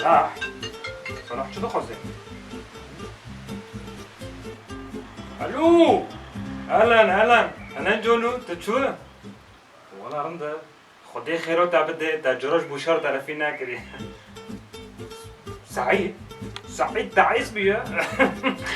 صلاح صلاح شو دخل زي الو اهلا جونو تشو والله رنده خدي خيرو تعبد تجرج بوشار طرفي ناكري سعيد تعيس بيا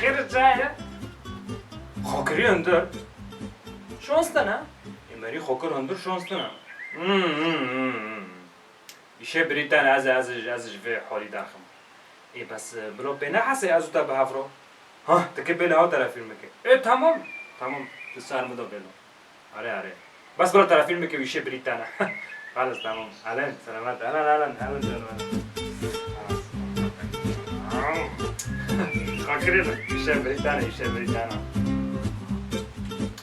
خير جايه خاكري اندر شونستنا امري خاكر اندر شونستنا ایشه بریتن از جوه حالی داخم ای بس بلو بنا حسی ازو تا به هفرو ها تکه بله ها طرفین مکه ای تمام بسار مدو بلو آره بس بلو طرفین مکه ایشه بریتن خلاص تمام الان سلامت الان سلامت خاکری ایشه بریتن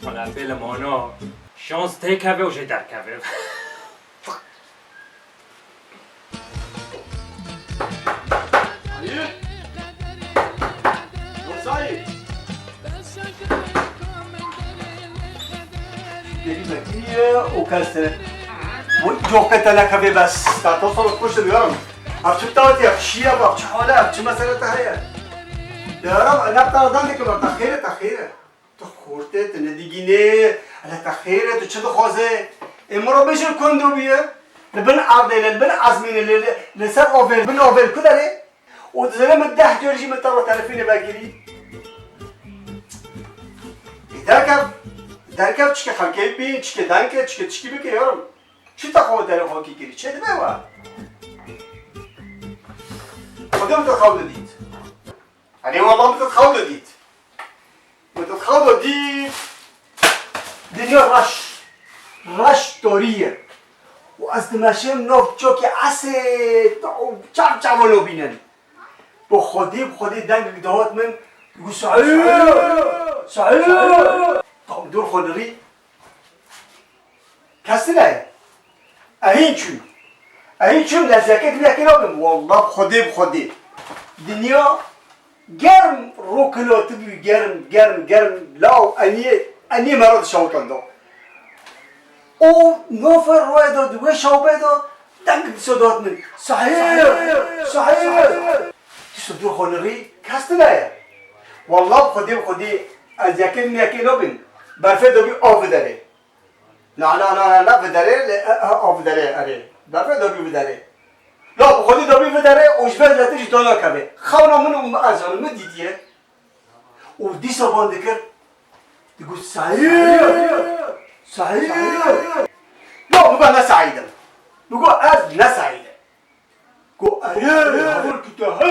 حالا بله مانا شانس تکه و جه در که وكالسنة جوكتا لك هبي بس توصل تخش اليوم عرفت بتاوتي بشيا بقى حالة شو مسألة هي يا رب لا بتاردانك بقى تخيرة تخورتي تنديجيني على تخيرة تشد خوازه امرو بيجر كندو بيه لبن عرضي لبن عزمين لسر اوفيل بن اوفيل كده ليه وتزلم الدح جورجي من طرف تعرفيني باقيلي درکب چی که خالقی بی چی که دانکه چی بی که یارم چی تا خود در خاکی گیری چه دبه و خودم تخوض دید یعنی والله متخوض دید دنیا رش داریه و از دمشم نفت چو که عسه چاولو بینن با خودی دنگ دهات من بگو سعید دور خودری کسی نه این چون لذکت نکنم والله خودی دنیا گرم رو کلات بی گرم لاو انی مرد شاوتان دو او نفر روی داد و شاوبه داد دنگ بسادات من صحیح دیسو دور خودری کسی نه والله خودی از یکی نکنم برفه دوبی آب داره نه بداره آب داره اره برفه دوبی بداره لا خودی دوبی بداره اوجبه لاتش دانا کبه خونا من ازان من دیدیه و دیسا باند کرد دیگو صحیح لا بگو نه سعیدم بگو از نه سعیده گو هفور کتا ها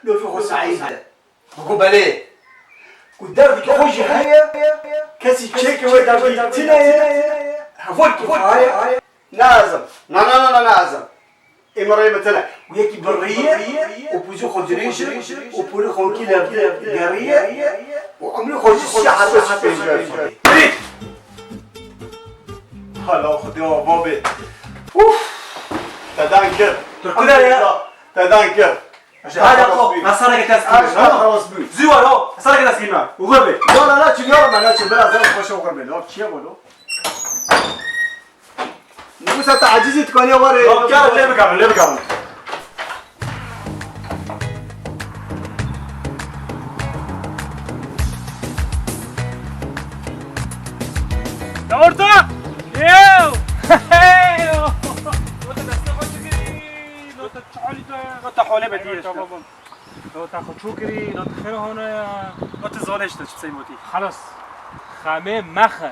لفی خو سعیده بگو بله گو دردی که خوشی هایه کسی چه که وی در تینه هفول کفایه نازم نه امرای مثلا و یکی بریه و پوزو خودریشه و پولی خونکی لگریه و عملی خودی شحر برید حالا خودی بابه تدان کرد تدان کرد هذا قو نصرك تسكين خلاص بي زيوالو نصرك تسكين وغربي لا چی یارم نه چی بلا زن خوش وغربي لا چیه بولو نبوس تعجزي تكوني وري ليه بكمل دورتا يو لو تحولي بديش لو تاخد شكري لو تخيره هنا لو تزولش تشتسي موتي خلاص خامه مخه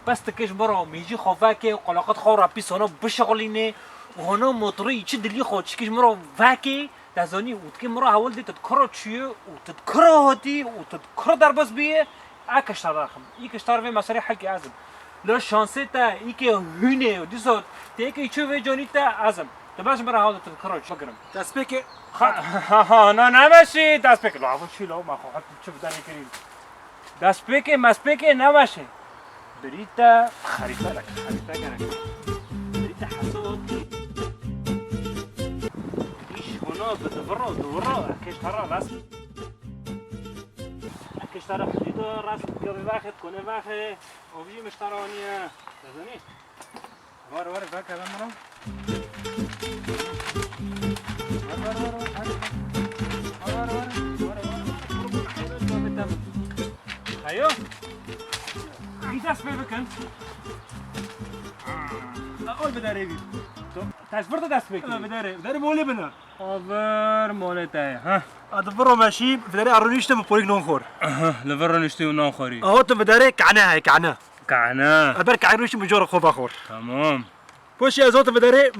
بس تکش برو میجی خوفاکه قلاقات خو را پیسانو بشغلینه و هنو موتوری چه دلی خود چکش مرو واکه دزانی اوت که مرو حوال دی تذکر چیه و تذکر هاتی و تذکر در بس بیه اکشتر رخم ایکشتر و مسئله حقی ازم لا شانسه تا ای که هونه و دیسو تیکه چه و جانی تا ازم تباش مرا حال تذکر چه بگرم دست بکه نه نماشی دست بکه لا چی لا ما خواهد چه بدانی کریم دست بکه مسبکه نماشه بريتا خريطة لك خريطة كانت بريتا حسود ايش هنا بدورة اكيش ترى راس اكيش ترى حديدو راس قبل باخد كونه باخد وبيجي مشترانية تزني وار باك هذا مرة ايوه این دست بکن اول بداره بی تشبرت دست بکن بداره مولی بنا آور مالته ها ادبرو ماشي بداره ارونیشته مپولیک نون خور لفر نشتی و ناخوری اهو تو بداره کعنه کعنه کعنه ادبر کعنوش مجور خوب اخور تمام پوشی از تو بداره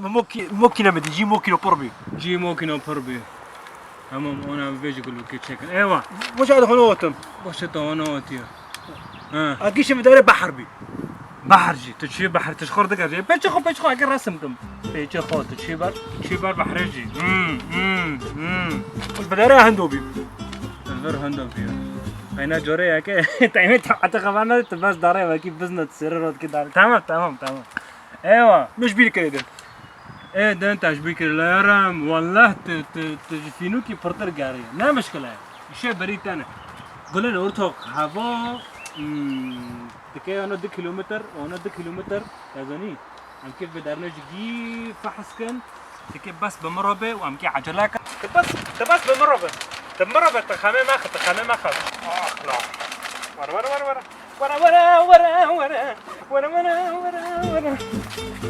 موکی نمیدی جی موکی رو پر بی جي ممكن أبر بيه تمام أنا بيجي أقول لك تشيكن أيوة مش هذا خلوتم وش تهوناتي ها اگیش بداره بحر بی بحر جي تشي بحر تشخر دقر جي بيجي خو أجر رسمكم بيجي خو تشي بار بحر جي بداره هندو بی الفر هندو فيها أنا جوري يا كي تعمل حتى خبرنا تبص داري وكي بزنة سررات كده تمام أيوة مش بی کردن ايه ده انت عجبك لا يرم والله تجفينوكي برتر قارية لا مشكلة شيء بريد انا قول لنا ارتق هوا تكي انا 2 كيلومتر وانا 2 كيلومتر يا ام كيف بدرنا جي فحسكن تكي بس بمربه وام كي عجلاك بس بمربه تخامي ما خ لا ورا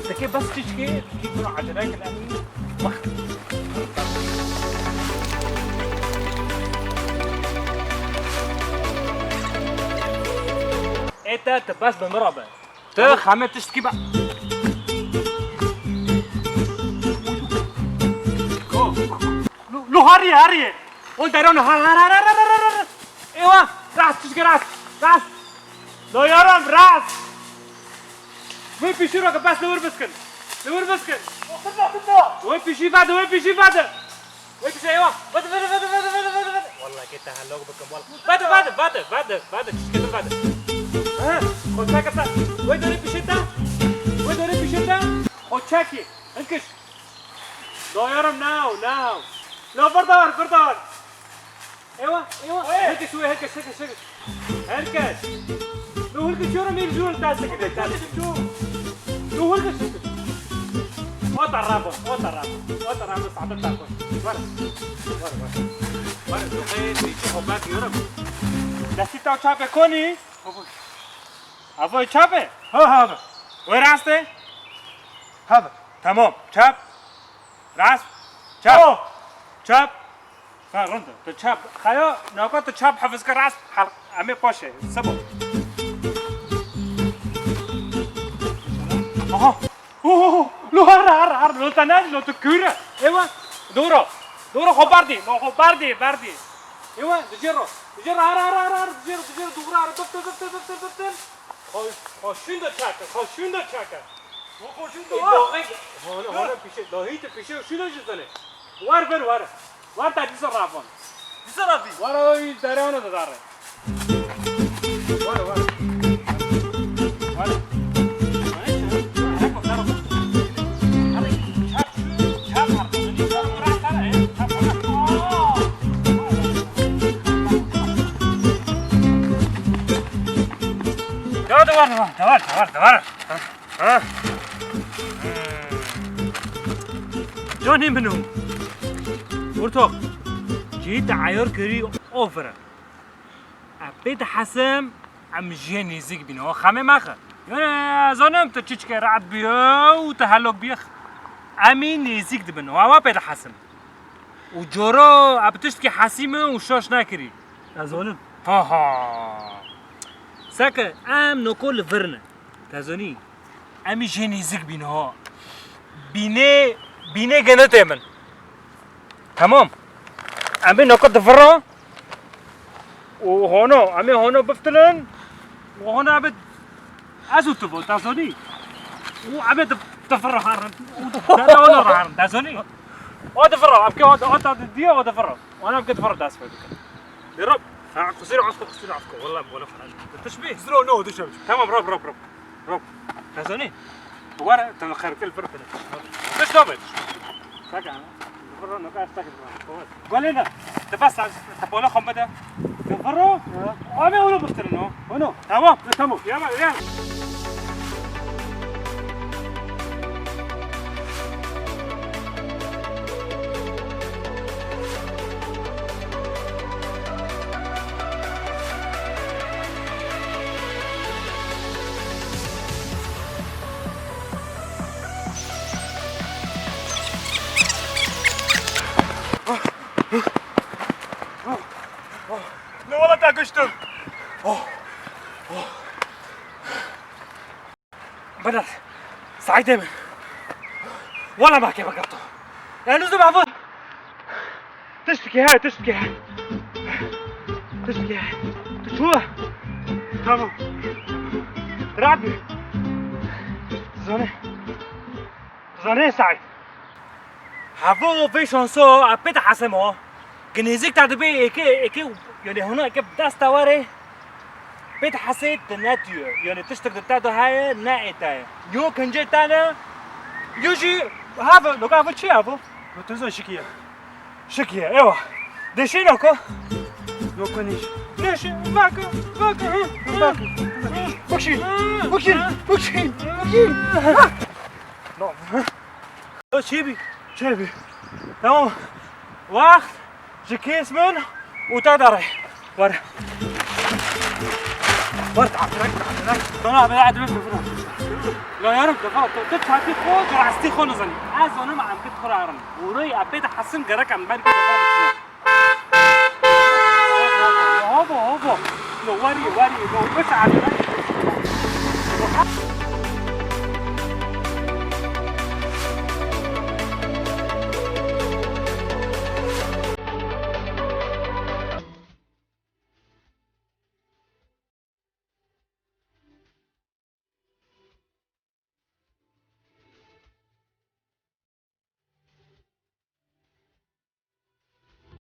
تكي بس تشكي تجيب عجلاك الامين وقت انت تباس بمربع تخامي تشتكي بقى لو هاري وانت رون هار ايوه راس تشكي راس لو يرم راس وين بيشي روك بس لور بسكن وين بيشي بعد وين بيشي ايوه بعد والله كنت هلوك بكم والله بعد تشكي بعد ها خد ساكت وين دوري بيشي خد شاكي انكش لو يرم ناو لو بردار ايوه هيك شوي هيك لو هلك شو رمي الجول تاسك كده لو هلك وطرابه صعب تاكل ورا خير بيشوفوا باك يورب دستي تاو چاپه کنی افوی چاپه ها وين راسته هذا تمام چاپ راست چاپ فرنده تو چاپ خیا ناکا تو چاپ حفظ کن راست همه باشه سبب لو هر لو تنادي لو تكوره ايوه دورو خبردي ايوه دجرو هر دجرو دورو هر تب خوشوند چاکه هون پیشه داهیت پیشه شده جزنه وار تا دیسو رافون وار دارانو داره وار دوار جوني منهم ورتوق جيت عيار كري اوفر ابيت حسم عم جيني زيك بينو خامي ماخه يعني زونم تشيك رعد بيها وتهلك بيخ امين زيك دبن هوا بيت حسم وجورو ابتشتكي حسيمه وشوش ناكري ازونم ها ساكا ام نقول فرنا تازوني امي جيني زيك بينو بيني جنت من تمام امي نقد فرا وهنا امي هنا بفتلن وهنا عبد ازوت بو تازوني وعبد تفرا هارن ولا هارن تازوني ودفرا ابكي ودي ودفرا وانا ابكي تفرا داس فيك يا رب قصير عسكر والله ولا فرج التشبيه زرو نو دشم تمام روب تازوني ورا تنخرت الفرق مش دوبل ساكا فرو نقاش ساكت قول لنا تفاس تبونا خمده فرو امي ولا بفترنو هنا تمام يلا داشتم بدر سعيد من ولا ما كيف قطع يعني لازم عفوا تشتكي هاي شو تمام رعبي زانه سعيد هفو في شانسو أبيت حسمه جنيزك تعدبي إيكي يعني هنا كيف دست واري بيت حسيت ناتيو يعني تشتغل تاتو هاي نائتاي يو كنجي تانا يوجي هذا لو كان شيء هذا تنزل شكيه شكيه ايوه دشينوكو لو كنيش ليش باكو بكشين لا شيبي تمام وقت جكيس من وتقدر ورا تعال انا بعد ما لا يا رب دفعت تدفع في خود راستی خون زنی از اون ما عم كنت خرارن وروي ابيت حسن جرك عم بعد كده هوبو لو وري لو بس على